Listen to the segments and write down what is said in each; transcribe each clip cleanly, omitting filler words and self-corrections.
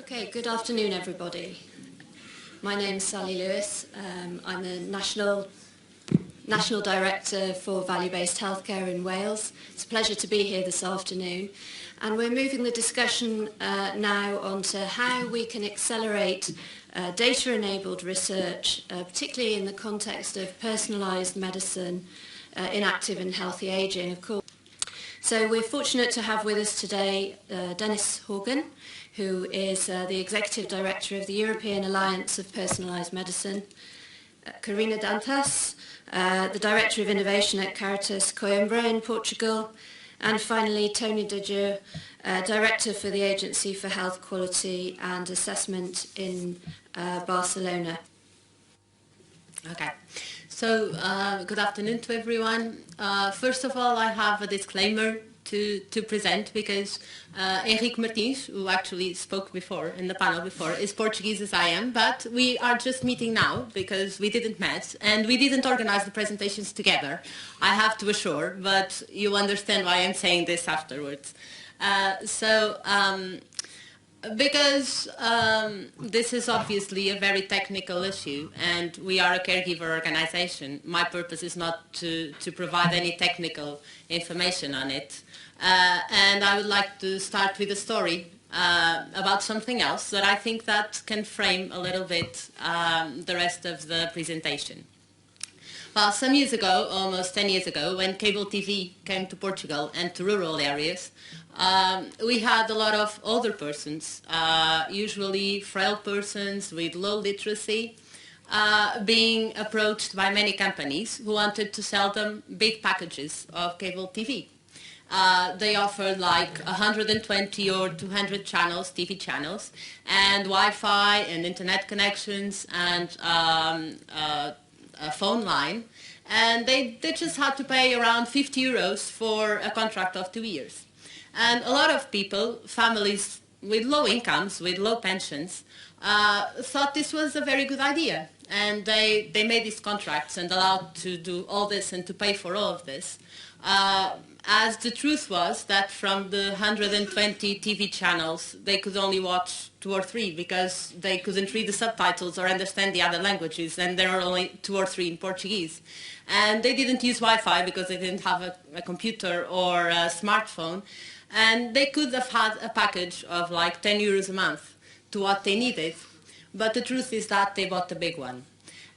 Okay, good afternoon, everybody. My name is Sally Lewis. I'm the National Director for Value-Based Healthcare in Wales. It's a pleasure to be here this afternoon. And we're moving the discussion now onto how we can accelerate data-enabled research, particularly in the context of personalised medicine in active and healthy ageing, of course. So we're fortunate to have with us today Dennis Horgan, who is the Executive Director of the European Alliance of Personalised Medicine, Karina Dantas, the Director of Innovation at Caritas Coimbra in Portugal, and finally Tony Dejeu, Director for the Agency for Health Quality and Assessment in Barcelona. Okay, so good afternoon to everyone. First of all, I have a disclaimer to present because Henrique Martins, who actually spoke before in the panel before, is Portuguese as I am, but we are just meeting now because we didn't met and we didn't organize the presentations together, I have to assure, but you understand why I'm saying this afterwards. Because this is obviously a very technical issue and we are a caregiver organization, my purpose is not to provide any technical information on it. And I would like to start with a story about something else that I think that can frame a little bit the rest of the presentation. Well, some years ago, almost 10 years ago, when cable TV came to Portugal and to rural areas, we had a lot of older persons, usually frail persons with low literacy, being approached by many companies who wanted to sell them big packages of cable TV. They offered like 120 or 200 channels, TV channels, and Wi-Fi and internet connections and a phone line, and they just had to pay around 50 euros for a contract of 2 years. And a lot of people, families with low incomes, with low pensions, thought this was a very good idea. And they made these contracts and allowed to do all this and to pay for all of this. As the truth was that from the 120 TV channels, they could only watch 2 or 3 because they couldn't read the subtitles or understand the other languages, and there were only 2 or 3 in Portuguese. And they didn't use Wi-Fi because they didn't have a computer or a smartphone. And they could have had a package of like 10 euros a month to what they needed. But the truth is that they bought the big one.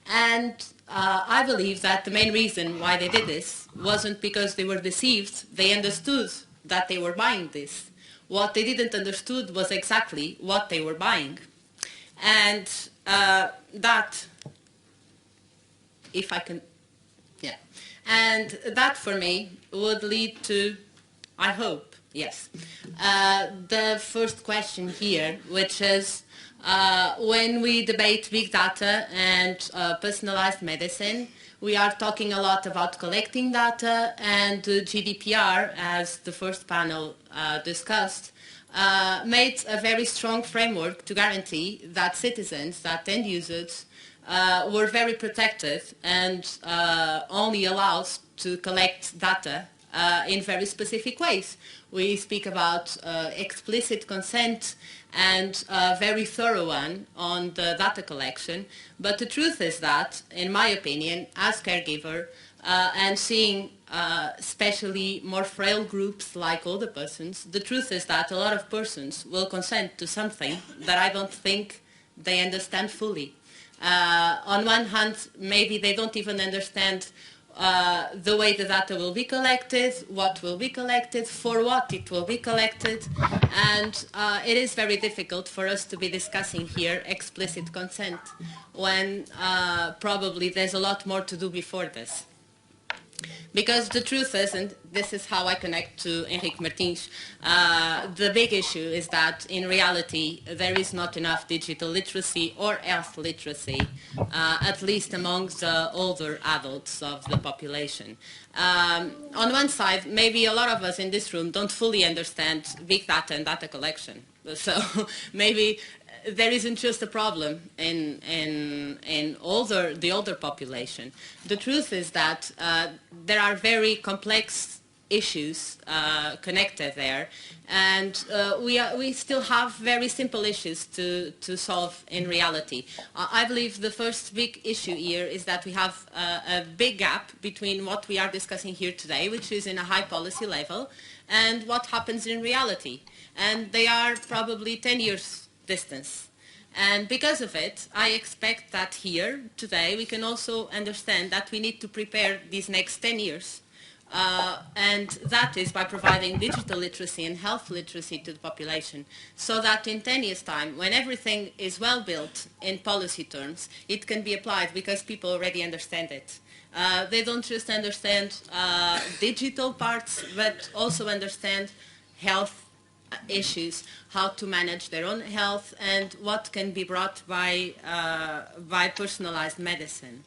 And I believe that the main reason why they did this wasn't because they were deceived. They understood that they were buying this. What they didn't understood was exactly what they were buying. And that, if I can, yeah. And that for me would lead to, I hope, yes, the first question here, which is, when we debate big data and personalized medicine, we are talking a lot about collecting data, and GDPR, as the first panel discussed, made a very strong framework to guarantee that citizens, that end users, were very protected and only allowed to collect data in very specific ways. We speak about explicit consent and a very thorough one on the data collection. But the truth is that, in my opinion, as caregiver, and seeing especially more frail groups like older persons, the truth is that a lot of persons will consent to something that I don't think they understand fully. On one hand, maybe they don't even understand the way the data will be collected, what will be collected, for what it will be collected, and it is very difficult for us to be discussing here explicit consent when probably there's a lot more to do before this. Because the truth is, and this is how I connect to Henrique Martins, the big issue is that in reality there is not enough digital literacy or health literacy, at least among the older adults of the population. On one side, maybe a lot of us in this room don't fully understand big data and data collection. So maybe there isn't just a problem in the older population. The truth is that there are very complex issues connected there, and we still have very simple issues to solve in reality. I believe the first big issue here is that we have a big gap between what we are discussing here today, which is in a high policy level, and what happens in reality, and they are probably 10 years distance. And because of it, I expect that here today we can also understand that we need to prepare these next 10 years. And that is by providing digital literacy and health literacy to the population, so that in 10 years' time, when everything is well built in policy terms, it can be applied because people already understand it. They don't just understand digital parts, but also understand health issues, how to manage their own health, and what can be brought by personalized medicine.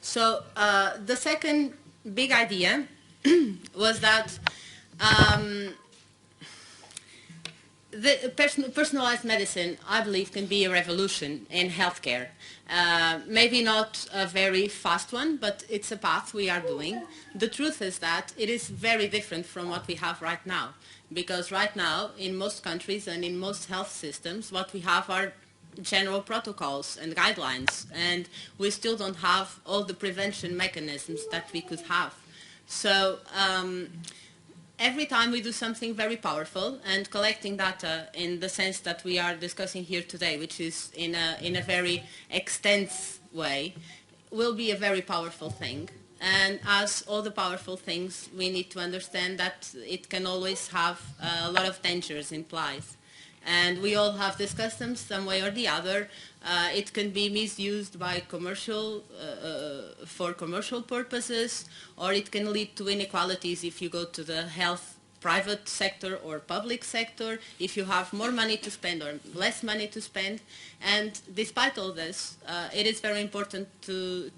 So the second big idea was that the personalized medicine, I believe, can be a revolution in healthcare. Maybe not a very fast one, but it's a path we are doing. The truth is that it is very different from what we have right now, because right now, in most countries and in most health systems, what we have are general protocols and guidelines, and we still don't have all the prevention mechanisms that we could have. So every time we do something very powerful, and collecting data in the sense that we are discussing here today, which is in a very extensive way, will be a very powerful thing. And as all the powerful things, we need to understand that it can always have a lot of dangers implied. And we all have discussed them some way or the other. It can be misused by for commercial purposes, or it can lead to inequalities if you go to the health private sector or public sector, if you have more money to spend or less money to spend. And despite all this, it is very important to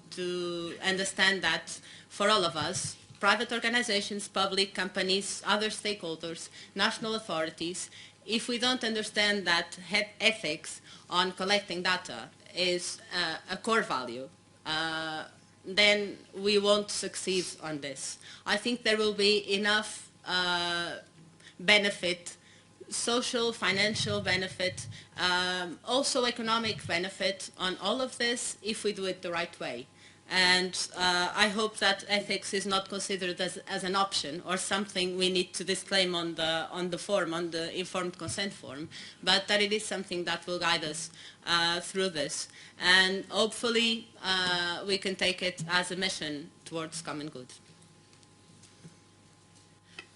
understand that for all of us, private organizations, public companies, other stakeholders, national authorities, if we don't understand that ethics on collecting data is a core value, then we won't succeed on this. I think there will be enough benefit, social, financial benefit, also economic benefit on all of this if we do it the right way. And I hope that ethics is not considered as an option or something we need to disclaim on the form, on the informed consent form, but that it is something that will guide us through this. And hopefully we can take it as a mission towards common good.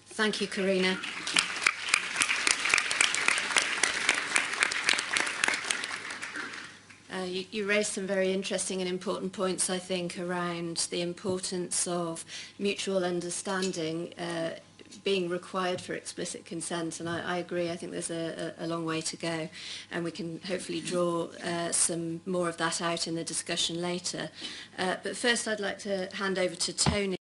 Thank you, Karina. You raised some very interesting and important points, I think, around the importance of mutual understanding being required for explicit consent, and I agree. I think there's a long way to go, and we can hopefully draw some more of that out in the discussion later. But first I'd like to hand over to Tony.